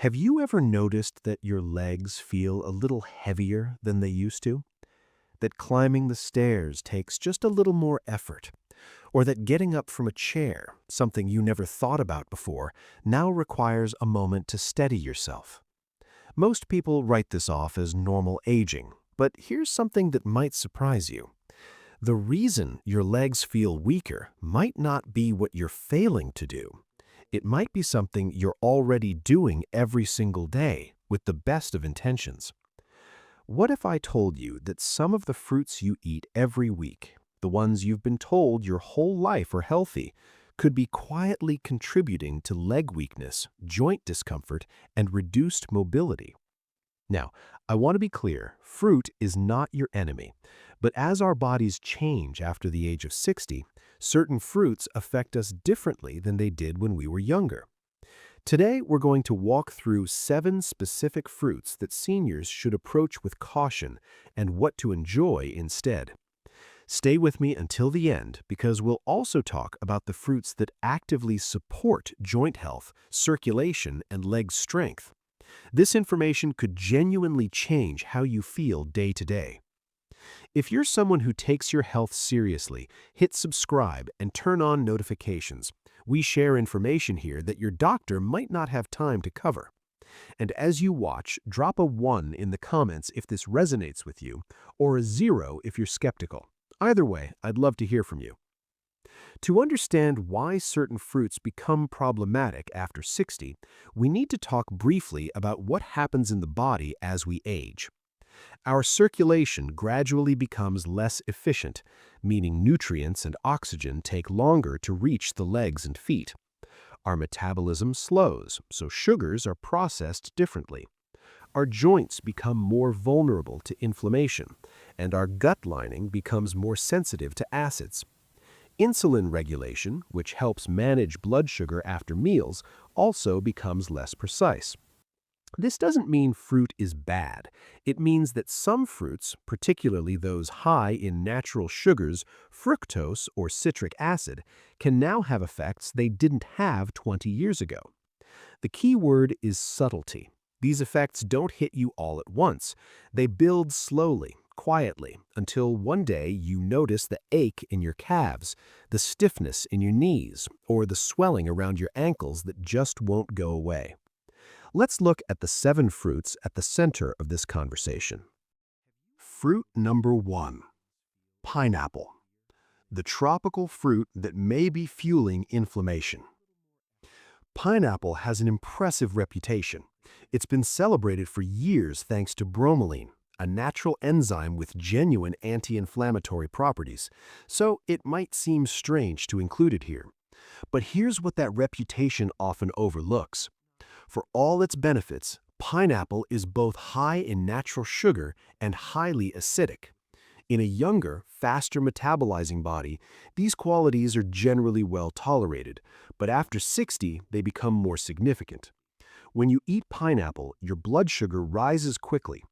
Have you ever noticed that your legs feel a little heavier than they used to? That climbing the stairs takes just a little more effort? Or that getting up from a chair, something you never thought about before, now requires a moment to steady yourself? Most people write this off as normal aging, but here's something that might surprise you. The reason your legs feel weaker might not be what you're failing to do. It might be something you're already doing every single day with the best of intentions. What if I told you that some of the fruits you eat every week, the ones you've been told your whole life are healthy, could be quietly contributing to leg weakness, joint discomfort, and reduced mobility? Now, I want to be clear, fruit is not your enemy. But as our bodies change after the age of 60, certain fruits affect us differently than they did when we were younger. Today, we're going to walk through 7 specific fruits that seniors should approach with caution and what to enjoy instead. Stay with me until the end because we'll also talk about the fruits that actively support joint health, circulation, and leg strength. This information could genuinely change how you feel day to day. If you're someone who takes your health seriously, hit subscribe and turn on notifications. We share information here that your doctor might not have time to cover. And as you watch, drop a 1 in the comments if this resonates with you, or a 0 if you're skeptical. Either way, I'd love to hear from you. To understand why certain fruits become problematic after 60, we need to talk briefly about what happens in the body as we age. Our circulation gradually becomes less efficient, meaning nutrients and oxygen take longer to reach the legs and feet. Our metabolism slows, so sugars are processed differently. Our joints become more vulnerable to inflammation, and our gut lining becomes more sensitive to acids. Insulin regulation, which helps manage blood sugar after meals, also becomes less precise. This doesn't mean fruit is bad. It means that some fruits, particularly those high in natural sugars, fructose or citric acid, can now have effects they didn't have 20 years ago. The key word is subtlety. These effects don't hit you all at once. They build slowly, quietly, until one day you notice the ache in your calves, the stiffness in your knees, or the swelling around your ankles that just won't go away. Let's look at the 7 fruits at the center of this conversation. Fruit number 1, pineapple, the tropical fruit that may be fueling inflammation. Pineapple has an impressive reputation. It's been celebrated for years thanks to bromelain, a natural enzyme with genuine anti-inflammatory properties, so it might seem strange to include it here. But here's what that reputation often overlooks. For all its benefits, pineapple is both high in natural sugar and highly acidic. In a younger, faster metabolizing body, these qualities are generally well tolerated, but after 60, they become more significant. When you eat pineapple, your blood sugar rises quickly.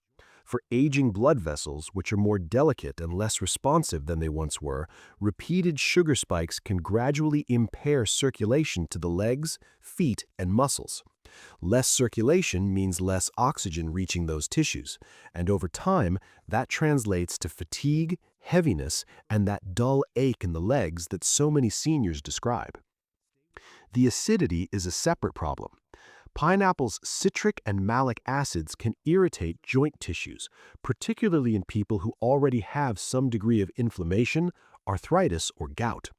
For aging blood vessels, which are more delicate and less responsive than they once were, repeated sugar spikes can gradually impair circulation to the legs, feet, and muscles. Less circulation means less oxygen reaching those tissues, and over time, that translates to fatigue, heaviness, and that dull ache in the legs that so many seniors describe. The acidity is a separate problem. Pineapple's citric and malic acids can irritate joint tissues, particularly in people who already have some degree of inflammation, arthritis, or gout.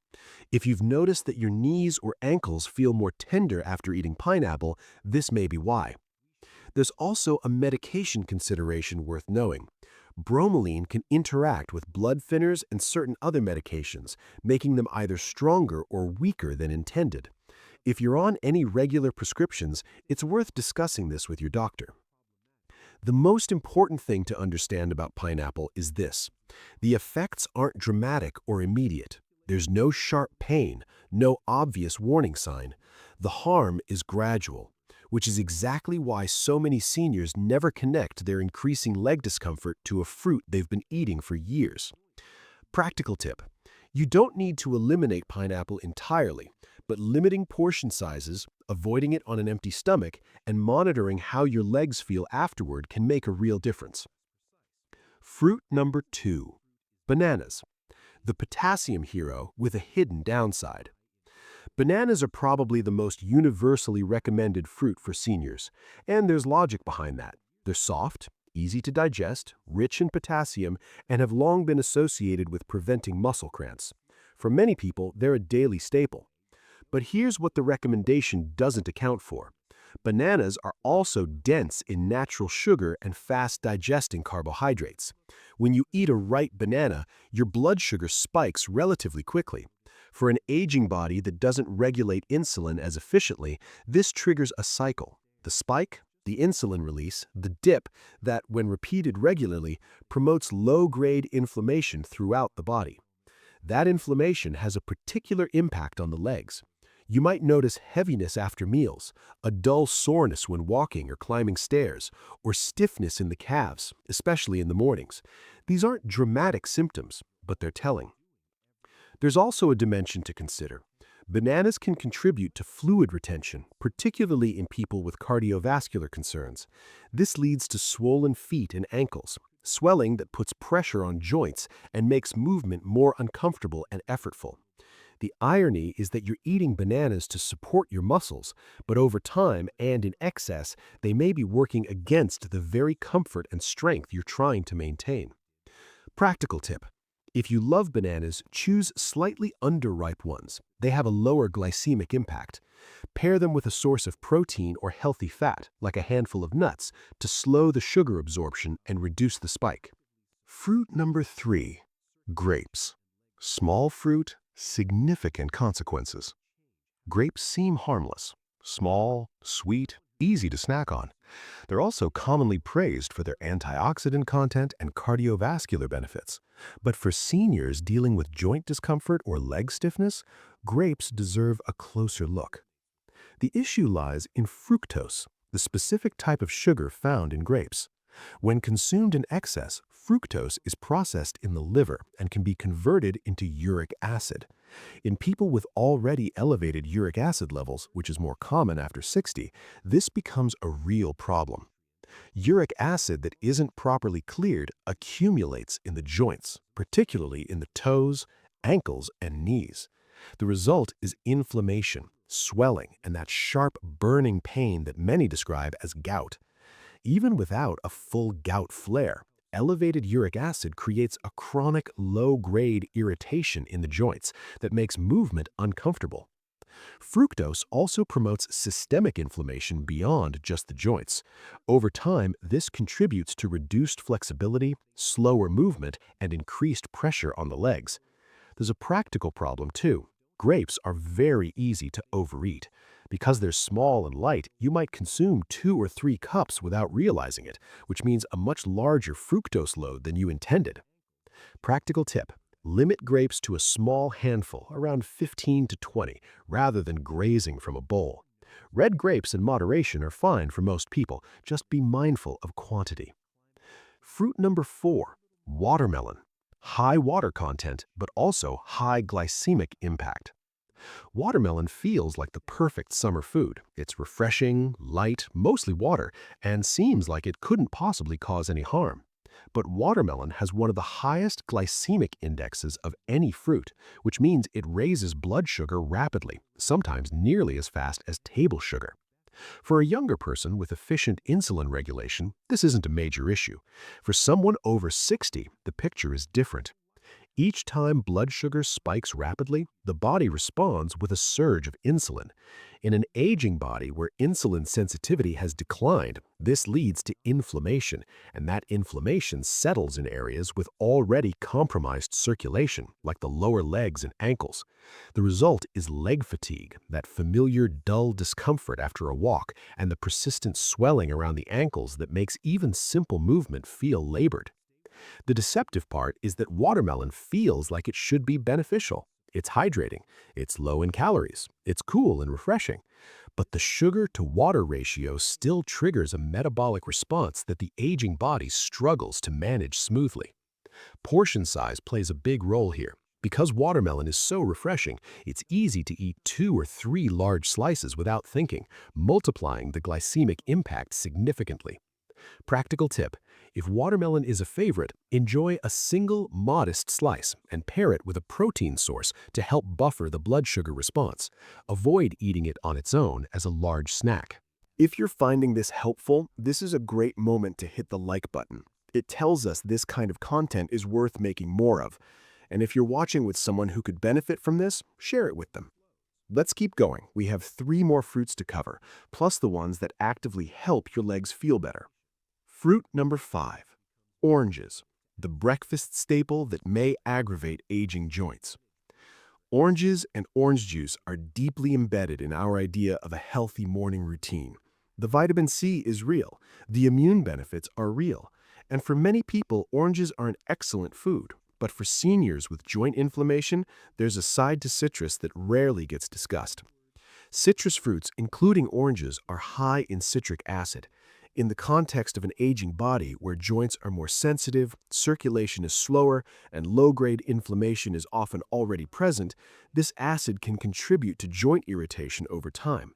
If you've noticed that your knees or ankles feel more tender after eating pineapple, this may be why. There's also a medication consideration worth knowing. Bromelain can interact with blood thinners and certain other medications, making them either stronger or weaker than intended. If you're on any regular prescriptions, it's worth discussing this with your doctor. The most important thing to understand about pineapple is this. The effects aren't dramatic or immediate. There's no sharp pain, no obvious warning sign. The harm is gradual, which is exactly why so many seniors never connect their increasing leg discomfort to a fruit they've been eating for years. Practical tip. You don't need to eliminate pineapple entirely, but limiting portion sizes, avoiding it on an empty stomach, and monitoring how your legs feel afterward can make a real difference. Fruit number 2. Bananas. The potassium hero with a hidden downside. Bananas are probably the most universally recommended fruit for seniors, and there's logic behind that. They're soft, easy to digest, rich in potassium, and have long been associated with preventing muscle cramps. For many people, they're a daily staple. But here's what the recommendation doesn't account for. Bananas are also dense in natural sugar and fast-digesting carbohydrates. When you eat a ripe banana, your blood sugar spikes relatively quickly. For an aging body that doesn't regulate insulin as efficiently, this triggers a cycle. The spike, the insulin release, the dip that, when repeated regularly, promotes low-grade inflammation throughout the body. That inflammation has a particular impact on the legs. You might notice heaviness after meals, a dull soreness when walking or climbing stairs, or stiffness in the calves, especially in the mornings. These aren't dramatic symptoms, but they're telling. There's also a dimension to consider. Bananas can contribute to fluid retention, particularly in people with cardiovascular concerns. This leads to swollen feet and ankles, swelling that puts pressure on joints and makes movement more uncomfortable and effortful. The irony is that you're eating bananas to support your muscles, but over time and in excess, they may be working against the very comfort and strength you're trying to maintain. Practical tip. If you love bananas, choose slightly underripe ones. They have a lower glycemic impact. Pair them with a source of protein or healthy fat, like a handful of nuts, to slow the sugar absorption and reduce the spike. Fruit number 3. Grapes. Small fruit, significant consequences. Grapes seem harmless. Small, sweet, easy to snack on. They're also commonly praised for their antioxidant content and cardiovascular benefits. But for seniors dealing with joint discomfort or leg stiffness, grapes deserve a closer look. The issue lies in fructose, the specific type of sugar found in grapes. When consumed in excess, fructose is processed in the liver and can be converted into uric acid. In people with already elevated uric acid levels, which is more common after 60, this becomes a real problem. Uric acid that isn't properly cleared accumulates in the joints, particularly in the toes, ankles, and knees. The result is inflammation, swelling, and that sharp, burning pain that many describe as gout. Even without a full gout flare, elevated uric acid creates a chronic low-grade irritation in the joints that makes movement uncomfortable. Fructose also promotes systemic inflammation beyond just the joints. Over time, this contributes to reduced flexibility, slower movement, and increased pressure on the legs. There's a practical problem too. Grapes are very easy to overeat. Because they're small and light, you might consume 2 or 3 cups without realizing it, which means a much larger fructose load than you intended. Practical tip. Limit grapes to a small handful, around 15 to 20, rather than grazing from a bowl. Red grapes in moderation are fine for most people, just be mindful of quantity. Fruit number 4, watermelon. High water content, but also high glycemic impact. Watermelon feels like the perfect summer food. It's refreshing, light, mostly water, and seems like it couldn't possibly cause any harm. But watermelon has one of the highest glycemic indexes of any fruit, which means it raises blood sugar rapidly, sometimes nearly as fast as table sugar. For a younger person with efficient insulin regulation, this isn't a major issue. For someone over 60, the picture is different. Each time blood sugar spikes rapidly, the body responds with a surge of insulin. In an aging body where insulin sensitivity has declined, this leads to inflammation, and that inflammation settles in areas with already compromised circulation, like the lower legs and ankles. The result is leg fatigue, that familiar dull discomfort after a walk, and the persistent swelling around the ankles that makes even simple movement feel labored. The deceptive part is that watermelon feels like it should be beneficial. It's hydrating, it's low in calories, it's cool and refreshing. But the sugar-to-water ratio still triggers a metabolic response that the aging body struggles to manage smoothly. Portion size plays a big role here. Because watermelon is so refreshing, it's easy to eat 2 or 3 large slices without thinking, multiplying the glycemic impact significantly. Practical tip: if watermelon is a favorite, enjoy a single modest slice and pair it with a protein source to help buffer the blood sugar response. Avoid eating it on its own as a large snack. If you're finding this helpful, this is a great moment to hit the like button. It tells us this kind of content is worth making more of. And if you're watching with someone who could benefit from this, share it with them. Let's keep going. We have 3 more fruits to cover, plus the ones that actively help your legs feel better. Fruit number 5, oranges, the breakfast staple that may aggravate aging joints. Oranges and orange juice are deeply embedded in our idea of a healthy morning routine. The vitamin C is real, the immune benefits are real, and for many people, oranges are an excellent food. But for seniors with joint inflammation, there's a side to citrus that rarely gets discussed. Citrus fruits, including oranges, are high in citric acid. In the context of an aging body where joints are more sensitive, circulation is slower, and low-grade inflammation is often already present, this acid can contribute to joint irritation over time.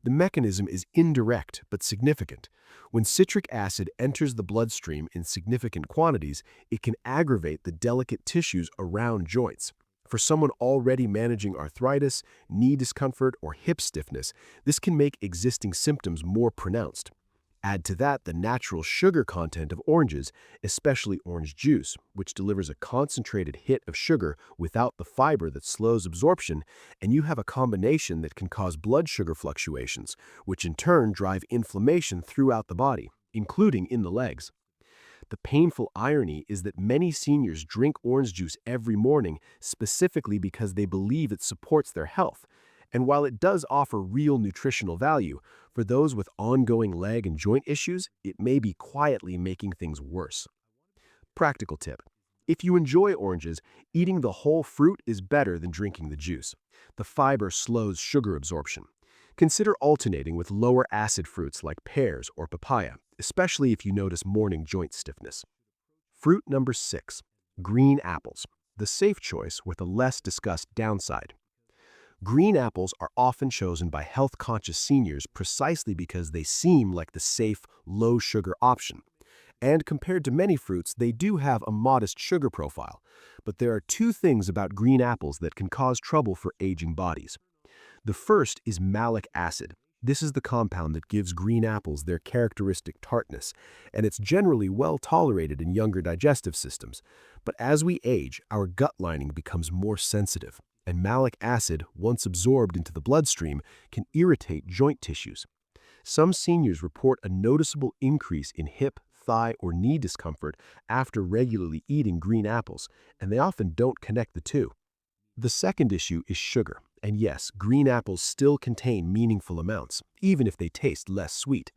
The mechanism is indirect but significant. When citric acid enters the bloodstream in significant quantities, it can aggravate the delicate tissues around joints. For someone already managing arthritis, knee discomfort, or hip stiffness, this can make existing symptoms more pronounced. Add to that the natural sugar content of oranges, especially orange juice, which delivers a concentrated hit of sugar without the fiber that slows absorption, and you have a combination that can cause blood sugar fluctuations, which in turn drive inflammation throughout the body, including in the legs. The painful irony is that many seniors drink orange juice every morning specifically because they believe it supports their health. And while it does offer real nutritional value, for those with ongoing leg and joint issues, it may be quietly making things worse. Practical tip: if you enjoy oranges, eating the whole fruit is better than drinking the juice. The fiber slows sugar absorption. Consider alternating with lower acid fruits like pears or papaya, especially if you notice morning joint stiffness. Fruit number 6, green apples, the safe choice with a less discussed downside. Green apples are often chosen by health-conscious seniors precisely because they seem like the safe, low-sugar option. And compared to many fruits, they do have a modest sugar profile. But there are 2 things about green apples that can cause trouble for aging bodies. The first is malic acid. This is the compound that gives green apples their characteristic tartness, and it's generally well tolerated in younger digestive systems. But as we age, our gut lining becomes more sensitive, and malic acid, once absorbed into the bloodstream, can irritate joint tissues. Some seniors report a noticeable increase in hip, thigh, or knee discomfort after regularly eating green apples, and they often don't connect the two. The second issue is sugar, and yes, green apples still contain meaningful amounts, even if they taste less sweet.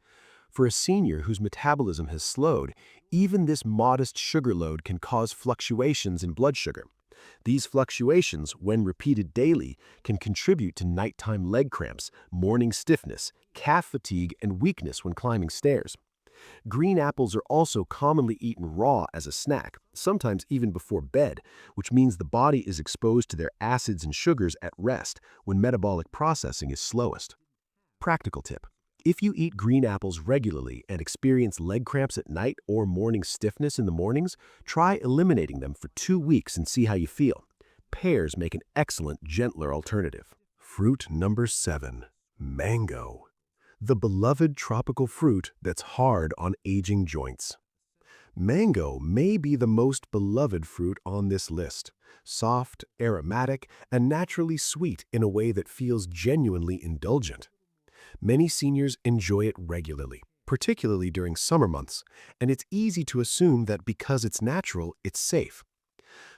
For a senior whose metabolism has slowed, even this modest sugar load can cause fluctuations in blood sugar. These fluctuations, when repeated daily, can contribute to nighttime leg cramps, morning stiffness, calf fatigue, and weakness when climbing stairs. Green apples are also commonly eaten raw as a snack, sometimes even before bed, which means the body is exposed to their acids and sugars at rest when metabolic processing is slowest. Practical tip: if you eat green apples regularly and experience leg cramps at night or morning stiffness in the mornings, try eliminating them for 2 weeks and see how you feel. Pears make an excellent, gentler alternative. Fruit number 7, mango, the beloved tropical fruit that's hard on aging joints. Mango may be the most beloved fruit on this list. Soft, aromatic, and naturally sweet in a way that feels genuinely indulgent. Many seniors enjoy it regularly, particularly during summer months, and it's easy to assume that because it's natural, it's safe.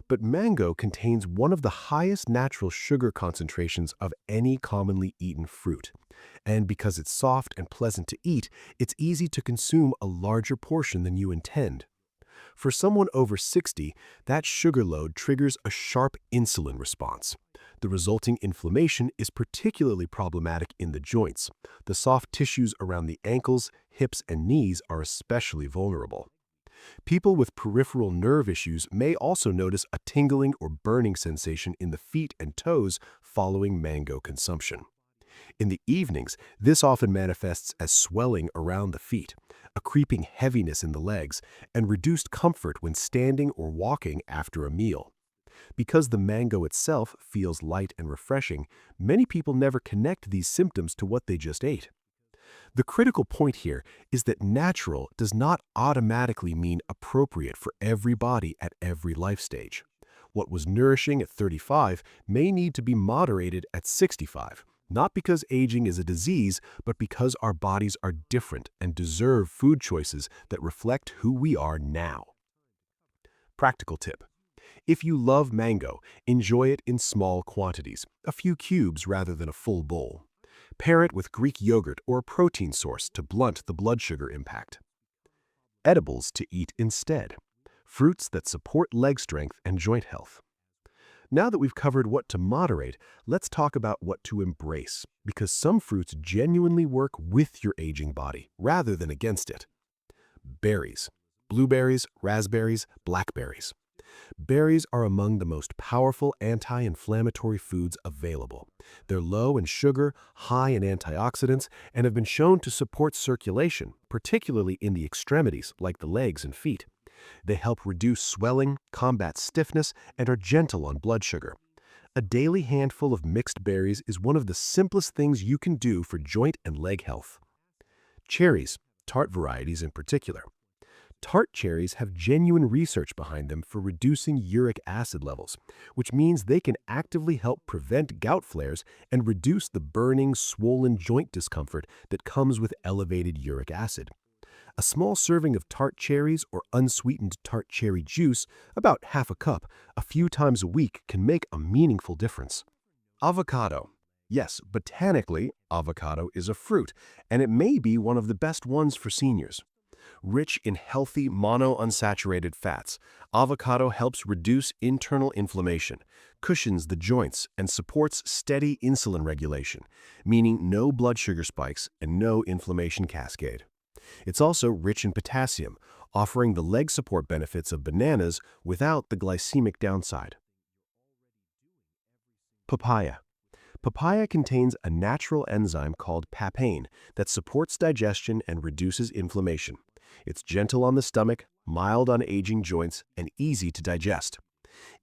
But mango contains one of the highest natural sugar concentrations of any commonly eaten fruit. And because it's soft and pleasant to eat, it's easy to consume a larger portion than you intend. For someone over 60, that sugar load triggers a sharp insulin response. The resulting inflammation is particularly problematic in the joints. The soft tissues around the ankles, hips, and knees are especially vulnerable. People with peripheral nerve issues may also notice a tingling or burning sensation in the feet and toes following mango consumption. In the evenings, this often manifests as swelling around the feet, a creeping heaviness in the legs, and reduced comfort when standing or walking after a meal. Because the mango itself feels light and refreshing, many people never connect these symptoms to what they just ate. The critical point here is that natural does not automatically mean appropriate for every body at every life stage. What was nourishing at 35 may need to be moderated at 65, not because aging is a disease, but because our bodies are different and deserve food choices that reflect who we are now. Practical tip. If you love mango, enjoy it in small quantities, a few cubes rather than a full bowl. Pair it with Greek yogurt or a protein source to blunt the blood sugar impact. Edibles to eat instead. Fruits that support leg strength and joint health. Now that we've covered what to moderate, let's talk about what to embrace, because some fruits genuinely work with your aging body rather than against it. Berries. Blueberries, raspberries, blackberries. Berries are among the most powerful anti-inflammatory foods available. They're low in sugar, high in antioxidants, and have been shown to support circulation, particularly in the extremities like the legs and feet. They help reduce swelling, combat stiffness, and are gentle on blood sugar. A daily handful of mixed berries is one of the simplest things you can do for joint and leg health. Cherries, tart varieties in particular. Tart cherries have genuine research behind them for reducing uric acid levels, which means they can actively help prevent gout flares and reduce the burning, swollen joint discomfort that comes with elevated uric acid. A small serving of tart cherries or unsweetened tart cherry juice, about half a cup, a few times a week can make a meaningful difference. Avocado. Yes, botanically, avocado is a fruit, and it may be one of the best ones for seniors. Rich in healthy monounsaturated fats, avocado helps reduce internal inflammation, cushions the joints, and supports steady insulin regulation, meaning no blood sugar spikes and no inflammation cascade. It's also rich in potassium, offering the leg support benefits of bananas without the glycemic downside. Papaya. Papaya contains a natural enzyme called papain that supports digestion and reduces inflammation. It's gentle on the stomach, mild on aging joints, and easy to digest.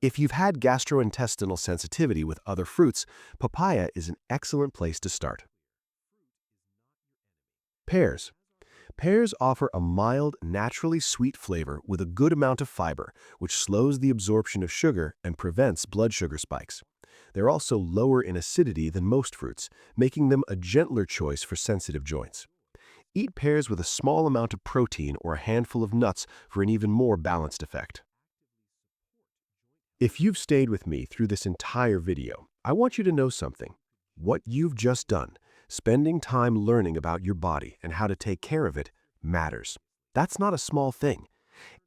If you've had gastrointestinal sensitivity with other fruits, papaya is an excellent place to start. Pears. Pears offer a mild, naturally sweet flavor with a good amount of fiber, which slows the absorption of sugar and prevents blood sugar spikes. They're also lower in acidity than most fruits, making them a gentler choice for sensitive joints. Eat pears with a small amount of protein or a handful of nuts for an even more balanced effect. If you've stayed with me through this entire video, I want you to know something. What you've just done, spending time learning about your body and how to take care of it, matters. That's not a small thing.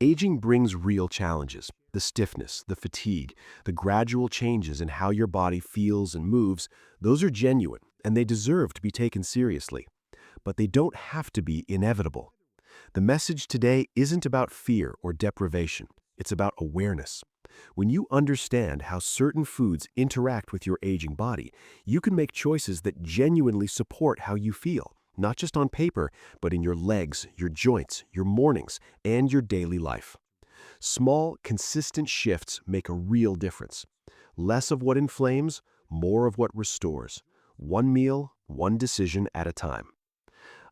Aging brings real challenges. The stiffness, the fatigue, the gradual changes in how your body feels and moves, those are genuine and they deserve to be taken seriously. But they don't have to be inevitable. The message today isn't about fear or deprivation. It's about awareness. When you understand how certain foods interact with your aging body, you can make choices that genuinely support how you feel, not just on paper, but in your legs, your joints, your mornings, and your daily life. Small, consistent shifts make a real difference. Less of what inflames, more of what restores. One meal, one decision at a time.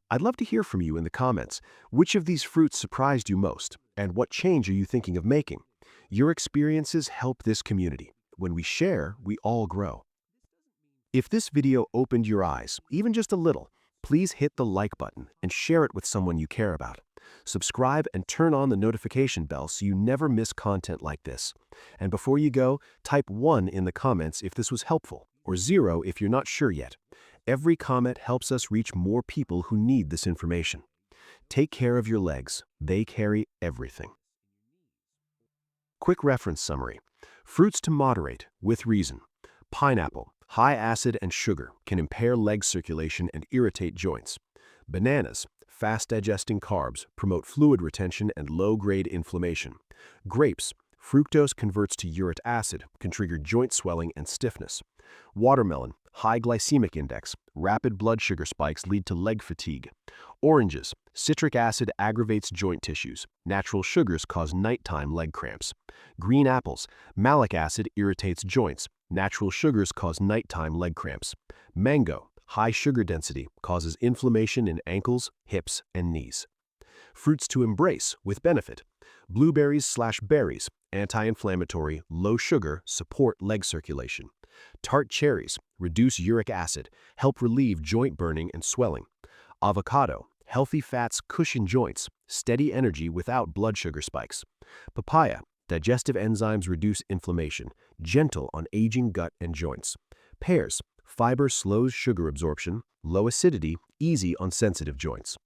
I'd love to hear from you in the comments. Which of these fruits surprised you most, and what change are you thinking of making? Your experiences help this community. When we share, we all grow. If this video opened your eyes, even just a little, please hit the like button and share it with someone you care about. Subscribe and turn on the notification bell so you never miss content like this. And before you go, type 1 in the comments if this was helpful, or 0 if you're not sure yet. Every comment helps us reach more people who need this information. Take care of your legs. They carry everything. Quick reference summary. Fruits to moderate, with reason. Pineapple, high acid and sugar, can impair leg circulation and irritate joints. Bananas, fast-digesting carbs, promote fluid retention and low-grade inflammation. Grapes. Fructose converts to uric acid, can trigger joint swelling and stiffness. Watermelon. High glycemic index. Rapid blood sugar spikes lead to leg fatigue. Oranges. Citric acid aggravates joint tissues. Natural sugars cause nighttime leg cramps. Green apples. Malic acid irritates joints. Natural sugars cause nighttime leg cramps. Mango. High sugar density causes inflammation in ankles, hips, and knees. Fruits to embrace with benefit. Blueberries/berries, anti-inflammatory, low sugar, support leg circulation. Tart cherries, reduce uric acid, help relieve joint burning and swelling. Avocado, healthy fats cushion joints, steady energy without blood sugar spikes. Papaya, digestive enzymes reduce inflammation, gentle on aging gut and joints. Pears, fiber slows sugar absorption, low acidity, easy on sensitive joints.